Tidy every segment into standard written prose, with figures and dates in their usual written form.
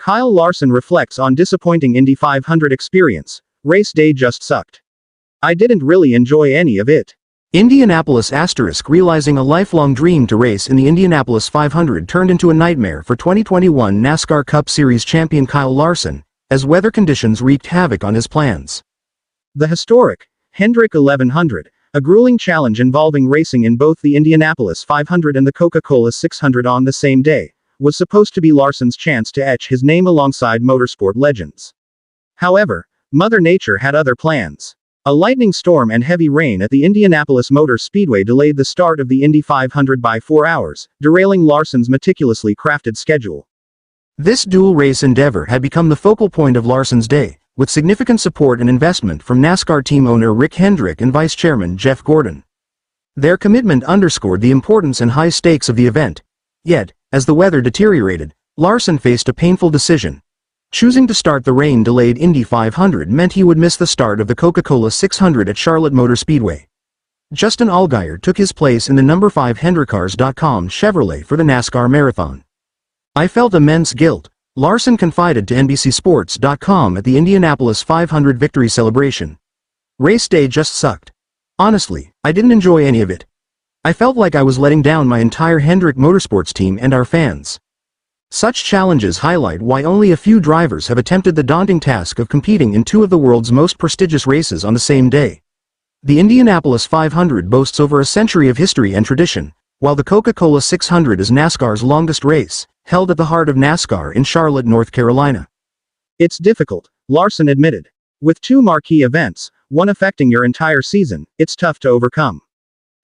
Kyle Larson reflects on disappointing Indy 500 experience. Race day just sucked. I didn't really enjoy any of it. Indianapolis * realizing a lifelong dream to race in the Indianapolis 500 turned into a nightmare for 2021 NASCAR Cup Series champion Kyle Larson, as weather conditions wreaked havoc on his plans. The historic Hendrick 1100, a grueling challenge involving racing in both the Indianapolis 500 and the Coca-Cola 600 on the same day, was supposed to be Larson's chance to etch his name alongside motorsport legends. However, Mother Nature had other plans. A lightning storm and heavy rain at the Indianapolis Motor Speedway delayed the start of the Indy 500 by 4 hours, derailing Larson's meticulously crafted schedule. This dual-race endeavor had become the focal point of Larson's day, with significant support and investment from NASCAR team owner Rick Hendrick and Vice Chairman Jeff Gordon. Their commitment underscored the importance and high stakes of the event. Yet, as the weather deteriorated, Larson faced a painful decision. Choosing to start the rain-delayed Indy 500 meant he would miss the start of the Coca-Cola 600 at Charlotte Motor Speedway. Justin Allgaier took his place in the number 5 HendrickCars.com Chevrolet for the NASCAR Marathon. "I felt immense guilt," Larson confided to NBCSports.com at the Indianapolis 500 victory celebration. "Race day just sucked. Honestly, I didn't enjoy any of it. I felt like I was letting down my entire Hendrick Motorsports team and our fans." Such challenges highlight why only a few drivers have attempted the daunting task of competing in two of the world's most prestigious races on the same day. The Indianapolis 500 boasts over a century of history and tradition, while the Coca-Cola 600 is NASCAR's longest race, held at the heart of NASCAR in Charlotte, North Carolina. "It's difficult," Larson admitted. "With two marquee events, one affecting your entire season, it's tough to overcome.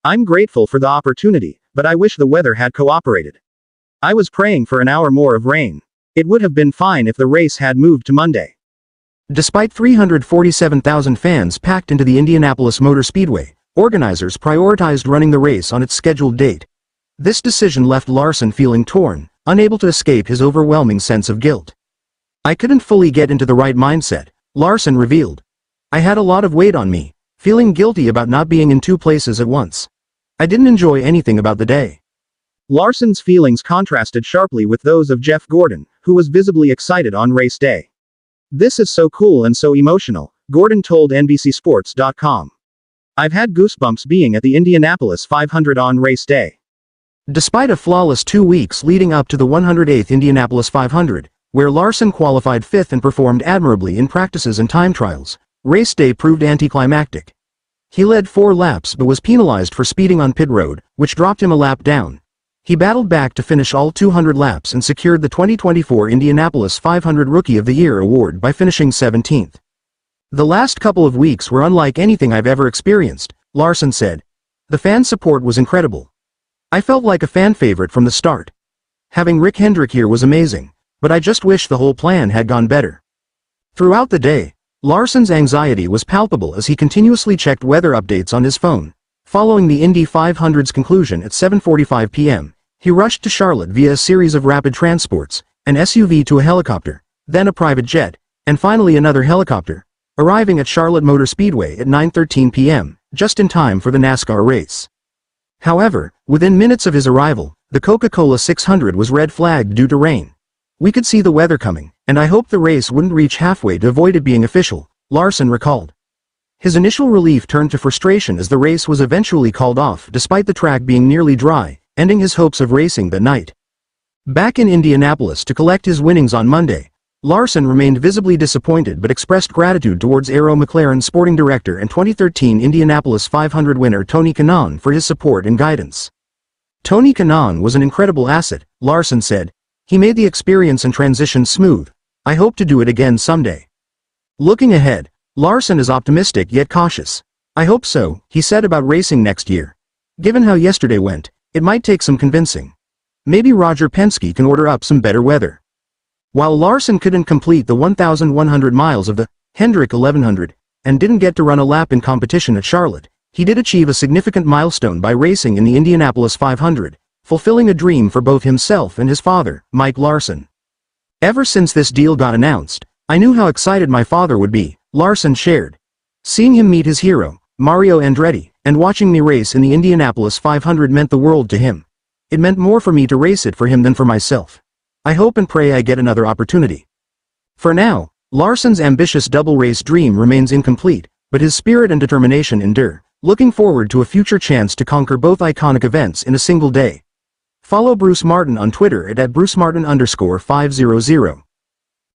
I'm grateful for the opportunity, but I wish the weather had cooperated. I was praying for an hour more of rain. It would have been fine if the race had moved to Monday." Despite 347,000 fans packed into the Indianapolis Motor Speedway, organizers prioritized running the race on its scheduled date. This decision left Larson feeling torn, unable to escape his overwhelming sense of guilt. "I couldn't fully get into the right mindset," Larson revealed. "I had a lot of weight on me, feeling guilty about not being in two places at once. I didn't enjoy anything about the day." Larson's feelings contrasted sharply with those of Jeff Gordon, who was visibly excited on race day. "This is so cool and so emotional," Gordon told NBCSports.com. "I've had goosebumps being at the Indianapolis 500 on race day." Despite a flawless 2 weeks leading up to the 108th Indianapolis 500, where Larson qualified 5th and performed admirably in practices and time trials, race day proved anticlimactic. He led 4 laps but was penalized for speeding on pit road, which dropped him a lap down. He battled back to finish all 200 laps and secured the 2024 Indianapolis 500 Rookie of the Year award by finishing 17th. "The last couple of weeks were unlike anything I've ever experienced," Larson said. "The fan support was incredible. I felt like a fan favorite from the start. Having Rick Hendrick here was amazing, but I just wish the whole plan had gone better." Throughout the day, Larson's anxiety was palpable as he continuously checked weather updates on his phone. Following the Indy 500's conclusion at 7:45 p.m., he rushed to Charlotte via a series of rapid transports, an SUV to a helicopter, then a private jet, and finally another helicopter, arriving at Charlotte Motor Speedway at 9:13 p.m., just in time for the NASCAR race. However, within minutes of his arrival, the Coca-Cola 600 was red flagged due to rain. "We could see the weather coming, and I hoped the race wouldn't reach halfway to avoid it being official," Larson recalled. His initial relief turned to frustration as the race was eventually called off despite the track being nearly dry, ending his hopes of racing that night. Back in Indianapolis to collect his winnings on Monday, Larson remained visibly disappointed but expressed gratitude towards Arrow McLaren sporting director and 2013 Indianapolis 500 winner Tony Kanaan for his support and guidance. "Tony Kanaan was an incredible asset," Larson said. "He made the experience and transition smooth. I hope to do it again someday." Looking ahead, Larson is optimistic yet cautious. "I hope so," he said about racing next year. "Given how yesterday went, it might take some convincing. Maybe Roger Penske can order up some better weather." While Larson couldn't complete the 1,100 miles of the Hendrick 1100 and didn't get to run a lap in competition at Charlotte, he did achieve a significant milestone by racing in the Indianapolis 500, fulfilling a dream for both himself and his father, Mike Larson. "Ever since this deal got announced, I knew how excited my father would be," Larson shared. "Seeing him meet his hero, Mario Andretti, and watching me race in the Indianapolis 500 meant the world to him. It meant more for me to race it for him than for myself. I hope and pray I get another opportunity," For now, Larson's ambitious double race dream remains incomplete, but his spirit and determination endure, looking forward to a future chance to conquer both iconic events in a single day. Follow Bruce Martin on Twitter at @BruceMartin_500.